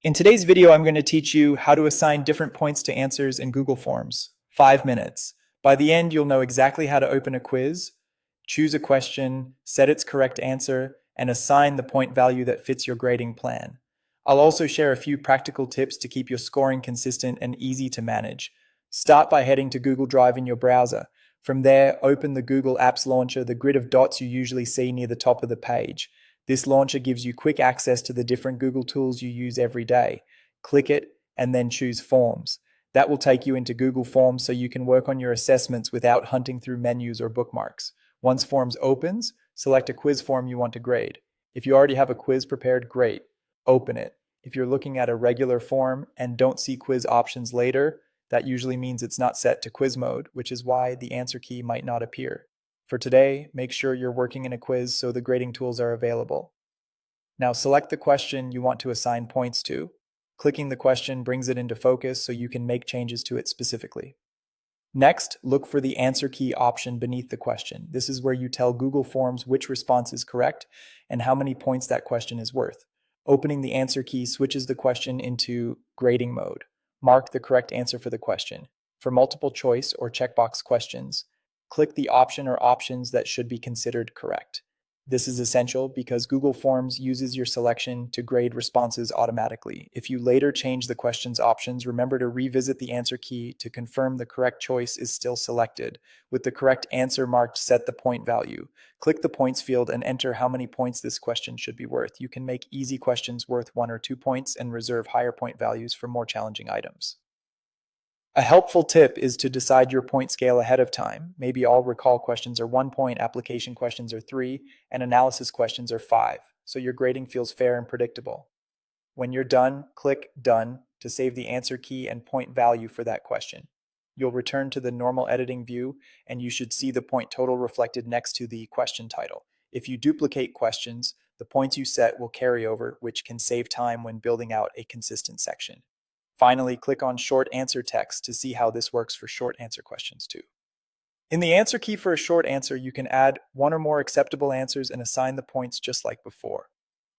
In today's video, I'm going to teach you how to assign different points to answers in Google Forms. 5 minutes. By the end, you'll know exactly how to open a quiz, choose a question, set its correct answer, and assign the point value that fits your grading plan. I'll also share a few practical tips to keep your scoring consistent and easy to manage. Start by heading to Google Drive in your browser. From there, open the Google Apps launcher, the grid of dots you usually see near the top of the page. This launcher gives you quick access to the different Google tools you use every day. Click it and then choose Forms. That will take you into Google Forms so you can work on your assessments without hunting through menus or bookmarks. Once Forms opens, select a quiz form you want to grade. If you already have a quiz prepared, great. Open it. If you're looking at a regular form and don't see quiz options later, that usually means it's not set to quiz mode, which is why the answer key might not appear. For today, make sure you're working in a quiz so the grading tools are available. Now select the question you want to assign points to. Clicking the question brings it into focus so you can make changes to it specifically. Next, look for the answer key option beneath the question. This is where you tell Google Forms which response is correct and how many points that question is worth. Opening the answer key switches the question into grading mode. Mark the correct answer for the question. For multiple choice or checkbox questions, click the option or options that should be considered correct. This is essential because Google Forms uses your selection to grade responses automatically. If you later change the question's options, remember to revisit the answer key to confirm the correct choice is still selected. With the correct answer marked, set the point value. Click the points field and enter how many points this question should be worth. You can make easy questions worth 1 or 2 points and reserve higher point values for more challenging items. A helpful tip is to decide your point scale ahead of time. Maybe all recall questions are 1 point, application questions are 3, and analysis questions are 5, so your grading feels fair and predictable. When you're done, click Done to save the answer key and point value for that question. You'll return to the normal editing view, and you should see the point total reflected next to the question title. If you duplicate questions, the points you set will carry over, which can save time when building out a consistent section. Finally, click on Short Answer Text to see how this works for short answer questions too. In the answer key for a short answer, you can add 1 or more acceptable answers and assign the points just like before.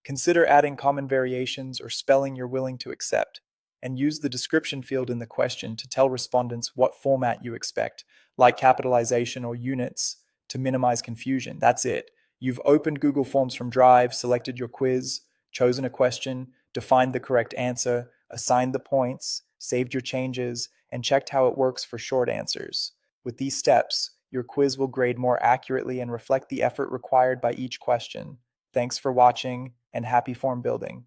Consider adding common variations or spelling you're willing to accept, and use the description field in the question to tell respondents what format you expect, like capitalization or units, to minimize confusion. That's it. You've opened Google Forms from Drive, selected your quiz, chosen a question, defined the correct answer, assigned the points, saved your changes, and checked how it works for short answers. With these steps, your quiz will grade more accurately and reflect the effort required by each question. Thanks for watching, and happy form building.